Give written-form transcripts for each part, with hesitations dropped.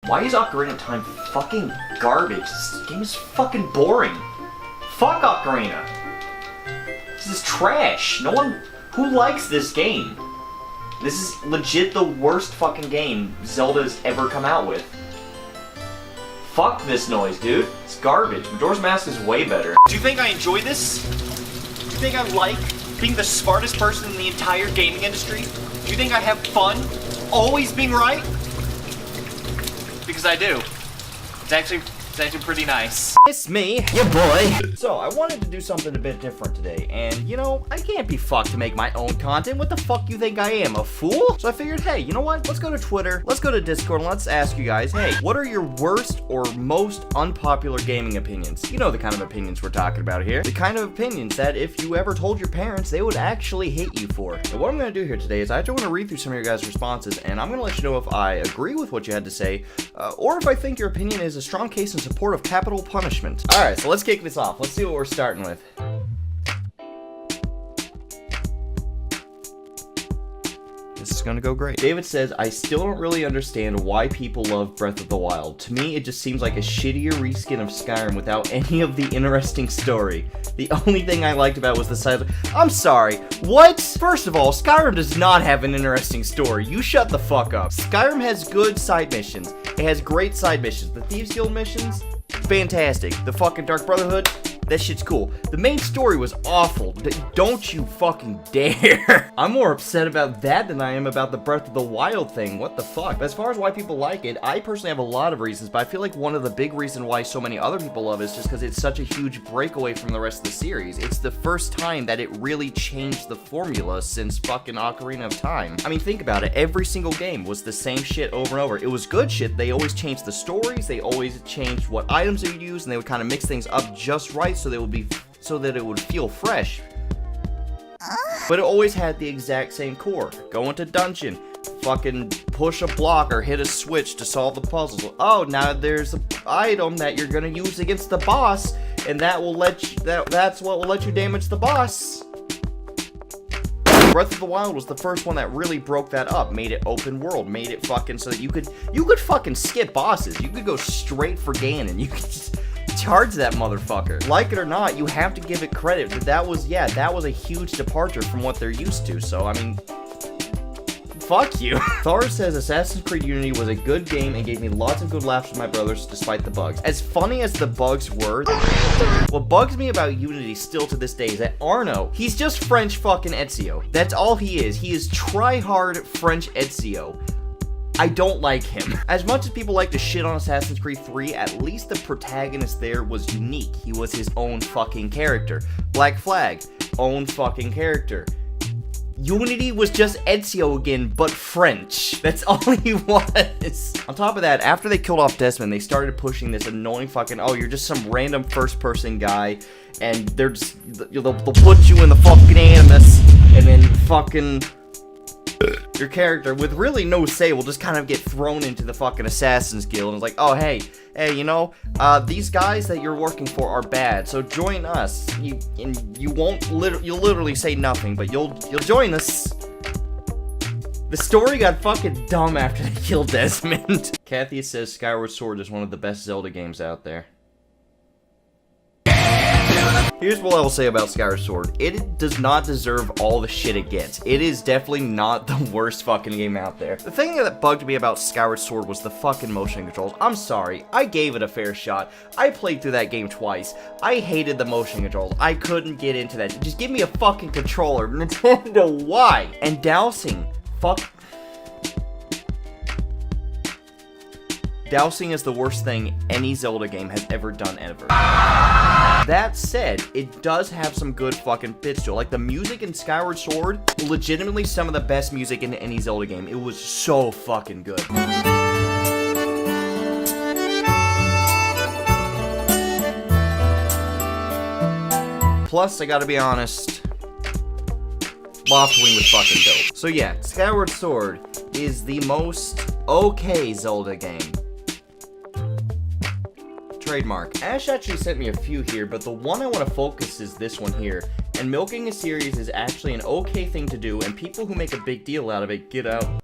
Why is Ocarina of Time fucking garbage? This game is fucking boring. Fuck Ocarina. This is trash. No one who likes this game. This is legit the worst fucking game Zelda's ever come out with. Fuck this noise, dude. It's garbage. Majora's Mask is way better. Do you think I enjoy this? Do you think I like being the smartest person in the entire gaming industry? Do you think I have fun always being right? Because I do. It's actually pretty nice. It's me, your boy. So, I wanted to do something a bit different today, and, you know, I can't be fucked to make my own content. What the fuck you think I am, a fool? So I figured, hey, you know what? Let's go to Twitter, let's go to Discord, and let's ask you guys, hey, what are your worst or most unpopular gaming opinions? You know the kind of opinions we're talking about here. The kind of opinions that if you ever told your parents, they would actually hate you for. And what I'm gonna do here today is I just want to read through some of your guys' responses, and I'm gonna let you know if I agree with what you had to say, or if I think your opinion is a strong case in support of capital punishment. Alright, so let's kick this off. Let's see what we're starting with. This is gonna go great. David says, I still don't really understand why people love Breath of the Wild. To me, it just seems like a shittier reskin of Skyrim without any of the interesting story. The only thing I liked about was the size of— I'm sorry, what? First of all, Skyrim does not have an interesting story. You shut the fuck up. Skyrim has good side missions. It has great side missions. The Thieves Guild missions, fantastic. The fucking Dark Brotherhood, that shit's cool. The main story was awful. Don't you fucking dare. I'm more upset about that than I am about the Breath of the Wild thing. What the fuck? But as far as why people like it, I personally have a lot of reasons, but I feel like one of the big reasons why so many other people love it is just because it's such a huge breakaway from the rest of the series. It's the first time that it really changed the formula since fucking Ocarina of Time. I mean, think about it. Every single game was the same shit over and over. It was good shit. They always changed the stories. They always changed what items they would use, and they would kind of mix things up just right so that it would feel fresh. But it always had the exact same core. Go into dungeon, fucking push a block or hit a switch to solve the puzzles. Oh, now there's an item that you're gonna use against the boss, and that will let you, that's what will let you damage the boss. Breath of the Wild was the first one that really broke that up, made it open world, made it fucking so that you could fucking skip bosses. You could go straight for Ganon. You could just charge that motherfucker. Like it or not, you have to give it credit that was a huge departure from what they're used to. So, I mean, fuck you. Thor says Assassin's Creed Unity was a good game and gave me lots of good laughs with my brothers despite the bugs. As funny as the bugs were, what bugs me about Unity still to this day is that Arno, he's just French fucking Ezio. That's all he is. He is try-hard French Ezio. I don't like him. As much as people like to shit on Assassin's Creed 3, at least the protagonist there was unique. He was his own fucking character. Black Flag, own fucking character. Unity was just Ezio again, but French. That's all he was. On top of that, after they killed off Desmond, they started pushing this annoying fucking, oh, you're just some random first-person guy, and they'll put you in the fucking Animus, and then fucking your character with really no say will just kind of get thrown into the fucking Assassin's Guild, and it's like, oh, hey, you know, these guys that you're working for are bad, so join us. You'll literally say nothing, but you'll join us. The story got fucking dumb after they killed Desmond. Kathy says Skyward Sword is one of the best Zelda games out there. Here's what I will say about Skyward Sword. It does not deserve all the shit it gets. It is definitely not the worst fucking game out there. The thing that bugged me about Skyward Sword was the fucking motion controls. I'm sorry, I gave it a fair shot. I played through that game twice. I hated the motion controls. I couldn't get into that. Just give me a fucking controller. Nintendo, why? And dousing. Dousing is the worst thing any Zelda game has ever done ever. That said, it does have some good fucking bits to it. Like the music in Skyward Sword, legitimately some of the best music in any Zelda game. It was so fucking good. Plus, I gotta be honest, Loftwing was fucking dope. So yeah, Skyward Sword is the most okay Zelda game. Trademark. Ash actually sent me a few here, but the one I want to focus is this one here. And milking a series is actually an okay thing to do, and people who make a big deal out of it get out.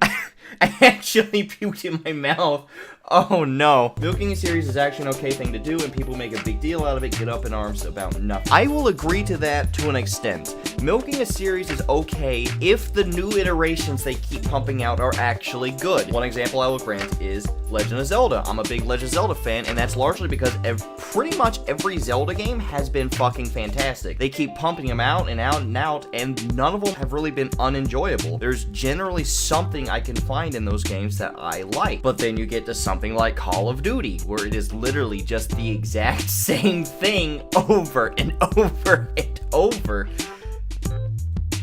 I actually puked in my mouth. Oh no. Milking a series is actually an okay thing to do, and people make a big deal out of it, get up in arms about nothing. I will agree to that to an extent. Milking a series is okay if the new iterations they keep pumping out are actually good. One example I will grant is Legend of Zelda. I'm a big Legend of Zelda fan, and that's largely because pretty much every Zelda game has been fucking fantastic. They keep pumping them out and out and out, and none of them have really been unenjoyable. There's generally something I can find in those games that I like. But then you get to something like Call of Duty, where it is literally just the exact same thing over and over and over.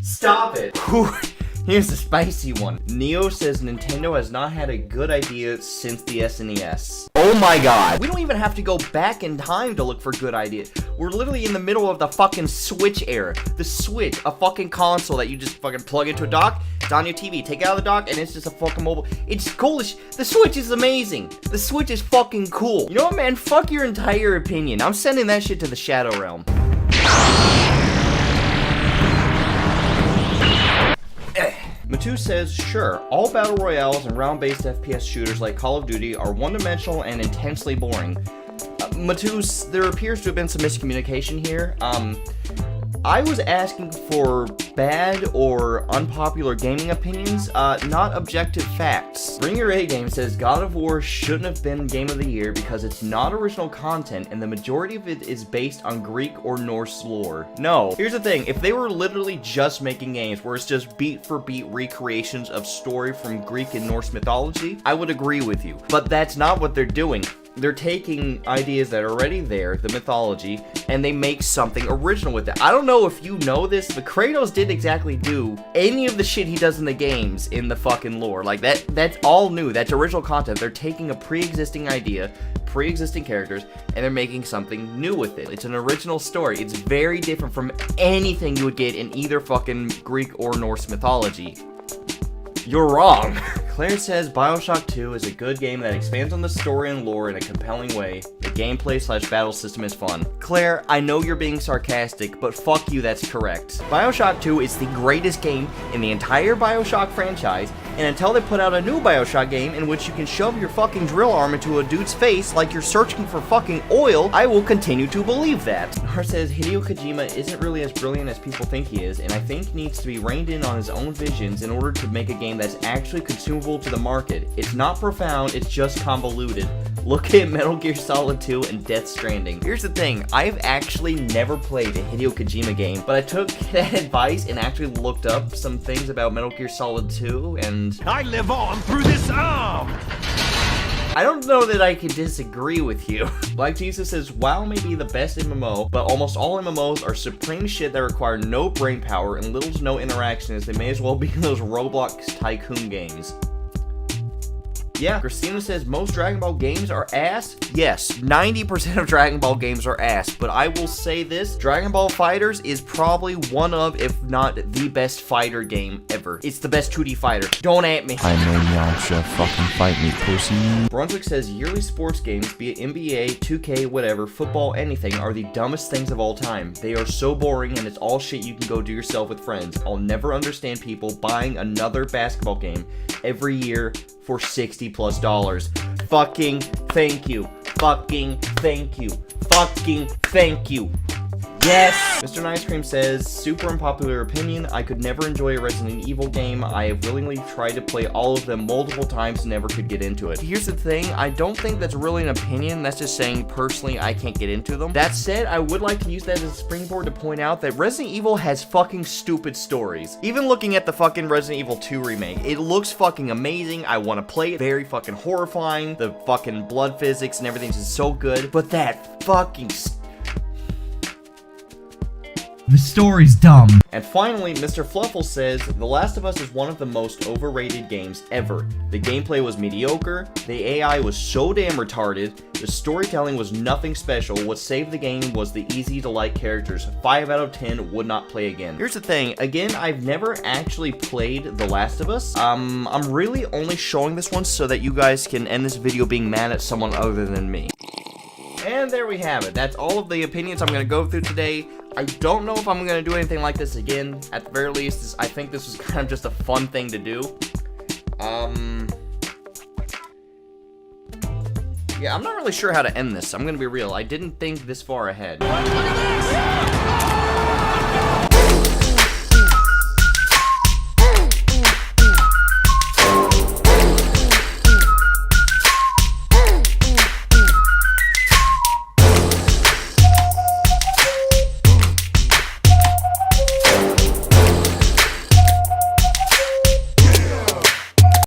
Stop it. Here's the spicy one. Neo says Nintendo has not had a good idea since the SNES. Oh my god. We don't even have to go back in time to look for good ideas. We're literally in the middle of the fucking Switch era. The Switch, a fucking console that you just fucking plug into a dock, it's on your TV, take it out of the dock, and it's just a fucking mobile. It's cool as the Switch is amazing. The Switch is fucking cool. You know what, man? Fuck your entire opinion. I'm sending that shit to the Shadow Realm. Matu says, sure, all battle royales and round-based FPS shooters like Call of Duty are one-dimensional and intensely boring. Matu, there appears to have been some miscommunication here. I was asking for bad or unpopular gaming opinions, not objective facts. Bring Your A Game says God of War shouldn't have been Game of the Year because it's not original content and the majority of it is based on Greek or Norse lore. No. Here's the thing, if they were literally just making games where it's just beat for beat recreations of story from Greek and Norse mythology, I would agree with you. But that's not what they're doing. They're taking ideas that are already there, the mythology, and they make something original with it. I don't know if you know this, but Kratos didn't exactly do any of the shit he does in the games in the fucking lore. Like, that's all new. That's original content. They're taking a pre-existing idea, pre-existing characters, and they're making something new with it. It's an original story. It's very different from anything you would get in either fucking Greek or Norse mythology. You're wrong. Claire says Bioshock 2 is a good game that expands on the story and lore in a compelling way. The gameplay/battle system is fun. Claire, I know you're being sarcastic, but fuck you, that's correct. Bioshock 2 is the greatest game in the entire Bioshock franchise, and until they put out a new Bioshock game in which you can shove your fucking drill arm into a dude's face like you're searching for fucking oil, I will continue to believe that. Har says Hideo Kojima isn't really as brilliant as people think he is, and I think he needs to be reined in on his own visions in order to make a game that's actually consumable to the market. It's not profound, it's just convoluted. Look at Metal Gear Solid 2 and Death Stranding. Here's the thing, I've actually never played a Hideo Kojima game, but I took that advice and actually looked up some things about Metal Gear Solid 2, and I live on through this arm! I don't know that I can disagree with you. Like Jesus says, WoW may be the best MMO, but almost all MMOs are supreme shit that require no brain power and little to no interaction, as they may as well be those Roblox tycoon games. Yeah, Christina says most Dragon Ball games are ass. Yes, 90% of Dragon Ball games are ass, but I will say this, Dragon Ball FighterZ is probably one of, if not the best fighter game ever. It's the best 2D fighter. Don't at me. I know Yamcha, fucking fight me, pussy. Brunswick says yearly sports games, be it NBA, 2K, whatever, football, anything, are the dumbest things of all time. They are so boring and it's all shit you can go do yourself with friends. I'll never understand people buying another basketball game every year for $60+. Fucking thank you. Fucking thank you. Fucking thank you. Yes! Mr. Nice Cream says, super unpopular opinion, I could never enjoy a Resident Evil game. I have willingly tried to play all of them multiple times and never could get into it. Here's the thing, I don't think that's really an opinion, that's just saying personally I can't get into them. That said, I would like to use that as a springboard to point out that Resident Evil has fucking stupid stories. Even looking at the fucking Resident Evil 2 remake, it looks fucking amazing, I want to play it, very fucking horrifying, the fucking blood physics and everything's just so good, but that fucking the story's dumb. And finally, Mr. Fluffle says, The Last of Us is one of the most overrated games ever. The gameplay was mediocre, the AI was so damn retarded, the storytelling was nothing special, what saved the game was the easy-to-like characters. 5 out of 10 would not play again. Here's the thing, again, I've never actually played The Last of Us. I'm really only showing this one so that you guys can end this video being mad at someone other than me. And there we have it. That's all of the opinions I'm going to go through today. I don't know if I'm going to do anything like this again. At the very least, I think this was kind of just a fun thing to do. Yeah, I'm not really sure how to end this. I'm gonna be real. I didn't think this far ahead.